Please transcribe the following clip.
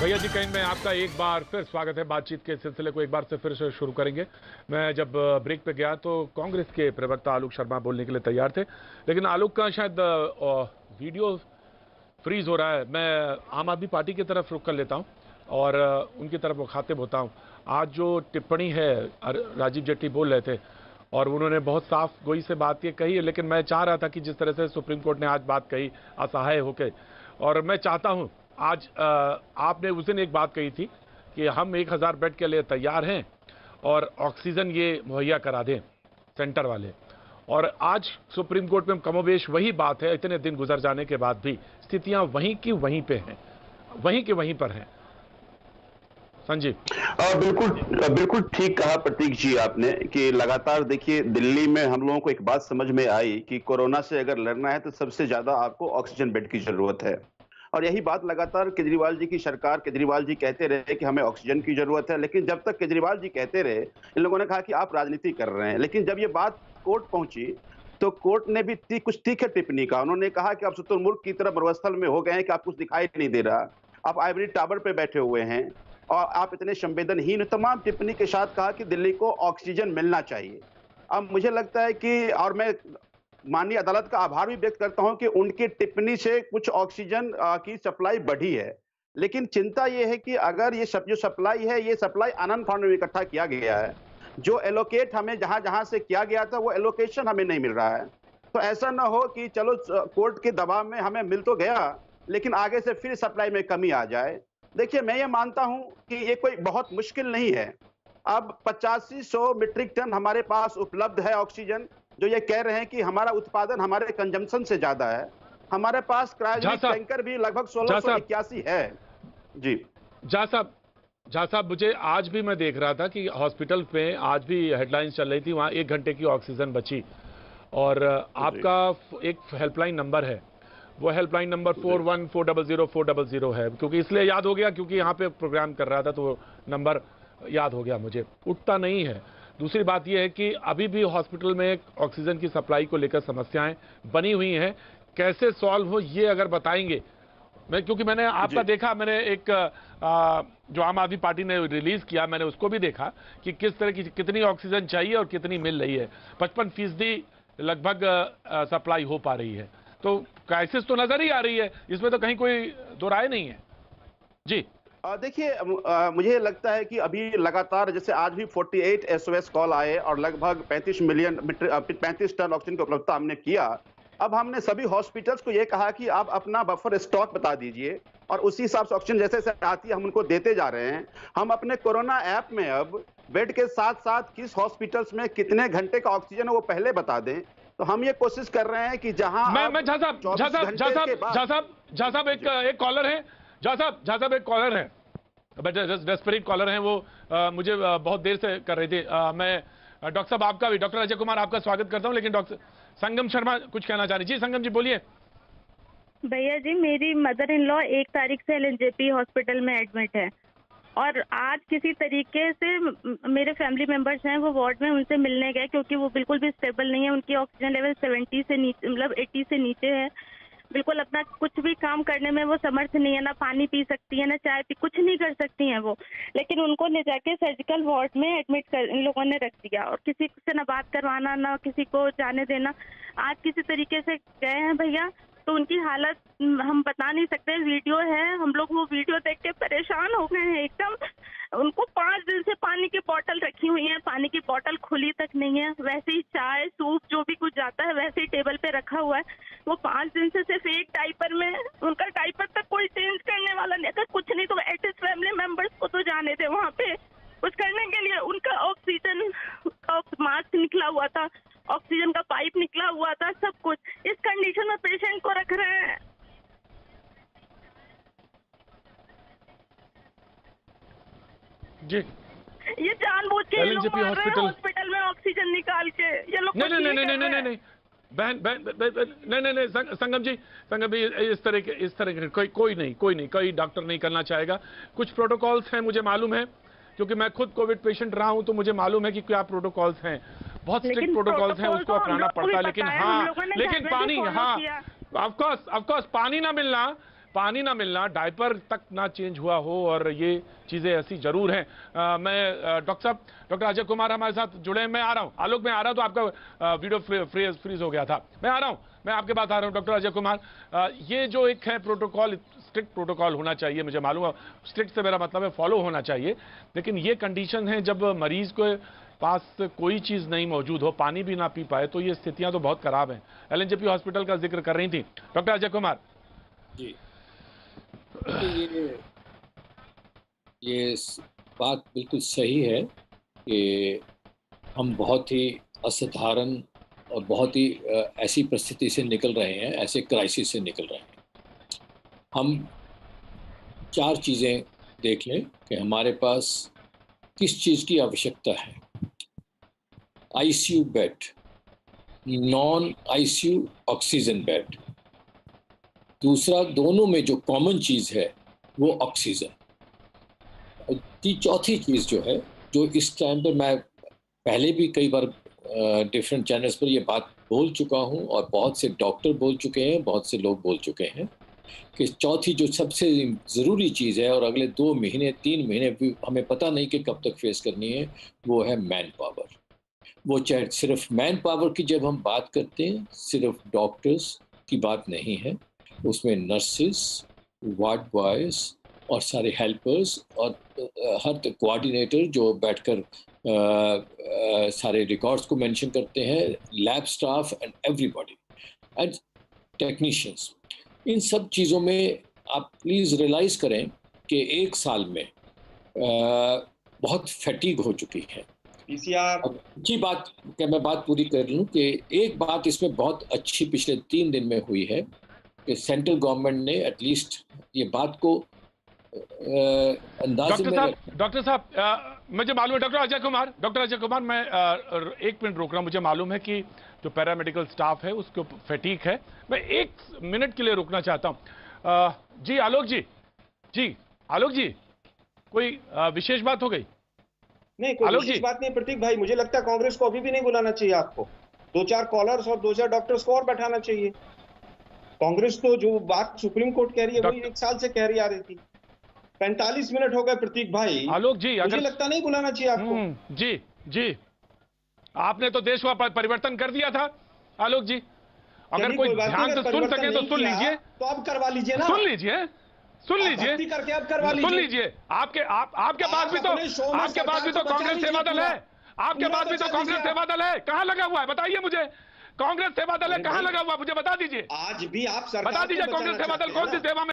भैया जी कहीं में आपका एक बार फिर स्वागत है। बातचीत के सिलसिले को एक बार से फिर से शुरू करेंगे। मैं जब ब्रेक पे गया तो कांग्रेस के प्रवक्ता आलोक शर्मा बोलने के लिए तैयार थे, लेकिन आलोक का शायद वीडियो फ्रीज हो रहा है। मैं आम आदमी पार्टी की तरफ रुख कर लेता हूं और उनकी तरफ मुखातिब होता हूं। आज जो टिप्पणी है राजीव जेटली बोल रहे थे और उन्होंने बहुत साफ गोई से बात ये कही है, लेकिन मैं चाह रहा था कि जिस तरह से सुप्रीम कोर्ट ने आज बात कही असहाय होकर, और मैं चाहता हूं आज आपने उस दिन एक बात कही थी कि हम 1000 बेड के लिए तैयार हैं और ऑक्सीजन ये मुहैया करा दें सेंटर वाले, और आज सुप्रीम कोर्ट में कमोबेश वही बात है। इतने दिन गुजर जाने के बाद भी स्थितियां वहीं की वहीं पे हैं, वहीं के वहीं पर हैं। संजीव बिल्कुल बिल्कुल ठीक कहा प्रतीक जी आपने कि लगातार देखिए दिल्ली में हम लोगों को एक बात समझ में आई कि कोरोना से अगर लड़ना है तो सबसे ज्यादा आपको ऑक्सीजन बेड की जरूरत है। और यही बात लगातार केजरीवाल जी की सरकार, केजरीवाल जी कहते रहे कि हमें ऑक्सीजन की जरूरत है, लेकिन जब तक केजरीवाल जी कहते रहे इन लोगों ने कहा कि आप राजनीति कर रहे हैं। लेकिन जब ये बात कोर्ट पहुंची तो कोर्ट ने भी कुछ तीखी टिप्पणी का, उन्होंने कहा कि आप शुतुरमुर्ग की तरह मरुस्थल में हो गए हैं कि आप कुछ दिखाई नहीं दे रहा, आप आइवरी टावर पे बैठे हुए हैं और आप इतने संवेदनहीन, तमाम टिप्पणी के साथ कहा कि दिल्ली को ऑक्सीजन मिलना चाहिए। अब मुझे लगता है कि, और मैं माननीय अदालत का आभार भी व्यक्त करता हूं कि उनकी टिप्पणी से कुछ ऑक्सीजन की सप्लाई बढ़ी है। लेकिन चिंता यह है कि अगर ये जो सप्लाई है, ये सप्लाई आनंद फाउंड में इकट्ठा किया गया है, जो एलोकेट हमें जहां जहां से किया गया था वो एलोकेशन हमें नहीं मिल रहा है। तो ऐसा ना हो कि चलो कोर्ट के दबाव में हमें मिल तो गया लेकिन आगे से फिर सप्लाई में कमी आ जाए। देखिए, मैं ये मानता हूं कि ये कोई बहुत मुश्किल नहीं है। अब 8500 मीट्रिक टन हमारे पास उपलब्ध है ऑक्सीजन, जो ये कह रहे हैं कि हमारा उत्पादन हमारे कंजम्पशन से ज्यादा है। हमारे पास क्रायोजेनिक टैंकर भी लगभग 1681 है। जी झा साहब, मुझे आज भी मैं देख रहा था कि हॉस्पिटल में आज भी हेडलाइंस चल रही थी, वहां 1 घंटे की ऑक्सीजन बची। और आपका एक हेल्पलाइन नंबर है, वो हेल्पलाइन नंबर 41400400 है, क्योंकि इसलिए याद हो गया क्योंकि यहाँ पे प्रोग्राम कर रहा था तो नंबर याद हो गया मुझे। उठता नहीं है। दूसरी बात यह है कि अभी भी हॉस्पिटल में ऑक्सीजन की सप्लाई को लेकर समस्याएं बनी हुई हैं, कैसे सॉल्व हो ये अगर बताएंगे। क्योंकि मैंने आपका देखा, मैंने एक जो आम आदमी पार्टी ने रिलीज किया मैंने उसको भी देखा कि किस तरह की कितनी ऑक्सीजन चाहिए और कितनी मिल रही है। 55% लगभग सप्लाई हो पा रही है, तो क्राइसिस तो नजर ही आ रही है, इसमें तो कहीं कोई दो राय नहीं है। जी देखिए, मुझे लगता है कि अभी लगातार जैसे आज भी 48 SOS कॉल आए और लगभग 35 टन ऑक्सीजन की उपलब्धता हमने किया। अब हमने सभी हॉस्पिटल्स को यह कहा कि आप अपना बफर स्टॉक बता दीजिए और उसी हिसाब से ऑक्सीजन जैसे जैसे आती है हम उनको देते जा रहे हैं। हम अपने कोरोना ऐप में अब बेड के साथ साथ किस हॉस्पिटल्स में कितने घंटे का ऑक्सीजन है वो पहले बता दें। तो हम ये कोशिश कर रहे हैं कि जहां मैं झा साहब एक कॉलर है, झा साहब एक कॉलर है, डेस्परेट कॉलर हैं वो, मुझे बहुत देर से कर रहे थे। मैं डॉक्टर साहब आपका भी, डॉक्टर अजय कुमार आपका स्वागत करता हूं, लेकिन डॉक्टर संगम शर्मा कुछ कहना चाह रही। जी संगम जी बोलिए। भैया जी, मेरी मदर इन लॉ 1 तारीख से LNJP हॉस्पिटल में एडमिट है और आज किसी तरीके से मेरे फैमिली मेंबर्स हैं वो वार्ड में उनसे मिलने गए क्योंकि वो बिल्कुल भी स्टेबल नहीं है। उनकी ऑक्सीजन लेवल 70 से नीचे, मतलब 80 से नीचे है। बिल्कुल अपना कुछ भी काम करने में वो समर्थ नहीं है, ना पानी पी सकती है ना चाय पी, कुछ नहीं कर सकती हैं वो। लेकिन उनको ले जाके सर्जिकल वार्ड में एडमिट कर इन लोगों ने रख दिया और किसी से ना बात करवाना ना किसी को जाने देना। आज किसी तरीके से गए हैं भैया, तो उनकी हालत हम बता नहीं सकते। वीडियो है, हम लोग वो वीडियो देख के परेशान हो गए हैं एकदम। उनको 5 दिन से पानी की बोतल रखी हुई है, पानी की बोतल खुली तक नहीं है। वैसे ही चाय सूप जो भी कुछ जाता है वैसे ही टेबल पे रखा हुआ है। वो 5 दिन से सिर्फ एक डाइपर में, उनका डाइपर तक कोई चेंज करने वाला नहीं। अगर कुछ नहीं तो एटलीस्ट फैमिली मेंबर्स को तो जाने दे वहाँ पे कुछ करने के लिए। उनका ऑक्सीजन का मास्क निकला हुआ था, ऑक्सीजन का पाइप निकला हुआ था, सब कुछ। इस कंडीशन में पेशेंट को रख रहे हैं। जी ये जानबूझ के लोग मार रहे हैं हॉस्पिटल में ऑक्सीजन निकाल के। ये लोग नहीं बहन नहीं संगम जी इस तरह के कोई नहीं, कोई डॉक्टर नहीं करना चाहेगा। कुछ प्रोटोकॉल्स हैं, मुझे मालूम है क्योंकि मैं खुद कोविड पेशेंट रहा हूं, तो मुझे मालूम है कि क्या प्रोटोकॉल्स हैं। बहुत स्ट्रिक्ट प्रोटोकॉल्स हैं, उसको अपनाना पड़ता है। लेकिन हाँ, लेकिन पानी, हाँ ऑफ कोर्स पानी ना मिलना पानी ना मिलना, डायपर तक ना चेंज हुआ हो, और ये चीजें ऐसी जरूर हैं। मैं डॉक्टर साहब, डॉक्टर अजय कुमार हमारे साथ जुड़े हैं। मैं आ रहा हूं आलोक, मैं आ रहा हूं, तो आपका वीडियो फ्रीज हो गया था। मैं आ रहा हूं, मैं आपके पास आ रहा हूं डॉक्टर अजय कुमार। ये जो एक है प्रोटोकॉल, स्ट्रिक्ट प्रोटोकॉल होना चाहिए, मुझे मालूम है, स्ट्रिक्ट से मेरा मतलब है फॉलो होना चाहिए, लेकिन ये कंडीशन है जब मरीज को पास कोई चीज नहीं मौजूद हो, पानी भी ना पी पाए, तो ये स्थितियां तो बहुत खराब हैं। एलएनजेपी हॉस्पिटल का जिक्र कर रही थी डॉक्टर अजय कुमार जी। ये बात बिल्कुल सही है कि हम बहुत ही असाधारण और बहुत ही ऐसी परिस्थिति से निकल रहे हैं, ऐसे क्राइसिस से निकल रहे हैं। हम 4 चीज़ें देख लें कि हमारे पास किस चीज़ की आवश्यकता है। ICU bed, non ICU oxygen bed. दूसरा, दोनों में जो कॉमन चीज़ है वो ऑक्सीजन। चौथी चीज़ जो है, जो इस टाइम पर मैं पहले भी कई बार डिफरेंट चैनल्स पर ये बात बोल चुका हूँ और बहुत से डॉक्टर बोल चुके हैं, बहुत से लोग बोल चुके हैं कि चौथी जो सबसे ज़रूरी चीज़ है और अगले 2 महीने 3 महीने भी हमें पता नहीं कि कब तक फेस करनी है, वो है मैन पावर। वो चाहे सिर्फ मैन पावर की जब हम बात करते हैं, सिर्फ डॉक्टर्स की बात नहीं है, उसमें नर्सेस, वार्ड बॉयज़ और सारे हेल्पर्स और हर कोऑर्डिनेटर जो बैठकर सारे रिकॉर्ड्स को मेंशन करते हैं, lab staff and everybody and technicians. इन सब चीज़ों में आप प्लीज़ रियलाइज़ करें कि 1 साल में बहुत फैटीग हो चुकी है। अच्छी बात कि मैं बात पूरी कर लूँ कि एक बात इसमें बहुत अच्छी पिछले 3 दिन में हुई है कि सेंट्रल गवर्नमेंट ने एटलीस्ट ये बात को अंदाजे में। डॉक्टर साहब मुझे मालूम है, डॉक्टर अजय कुमार, मैं 1 मिनट रोक रहा हूं। मुझे मालूम है कि जो पैरामेडिकल स्टाफ है उसको फैटीग है, मैं 1 मिनट के लिए रुकना चाहता हूं। जी आलोक जी, कोई विशेष बात हो गई? नहीं, कोई विशेष बात नहीं प्रतीक भाई। मुझे लगता है कांग्रेस को अभी भी नहीं बुलाना चाहिए। आपको 2-4 कॉलर्स और 2-4 डॉक्टर्स को और बैठाना चाहिए। कांग्रेस तो जो बात सुप्रीम कोर्ट कह रही है वही 1 साल से कह रही आ रही थी। 45 मिनट हो गए प्रतीक भाई। आलोक जी, मुझे लगता नहीं बुलाना चाहिए आपको। जी, आपने तो देश का परिवर्तन कर दिया था आलोक जी। अगर कोई ध्यान से सुन सके तो सुन लीजिए, तो अब करवा लीजिए ना। सुन लीजिए करके अब करवा लीजिए। सुन लीजिए। आपके पास भी तो कांग्रेस सेवा दल है। आपके पास भी तो कांग्रेस सेवा दल है। कहां लगा हुआ है बताइए मुझे। कांग्रेस सेवा दल है कहां लगा हुआ, मुझे बता दीजिए। आज भी आप सरकार बता दीजिए कांग्रेस सेवा दल कौन सी सेवा में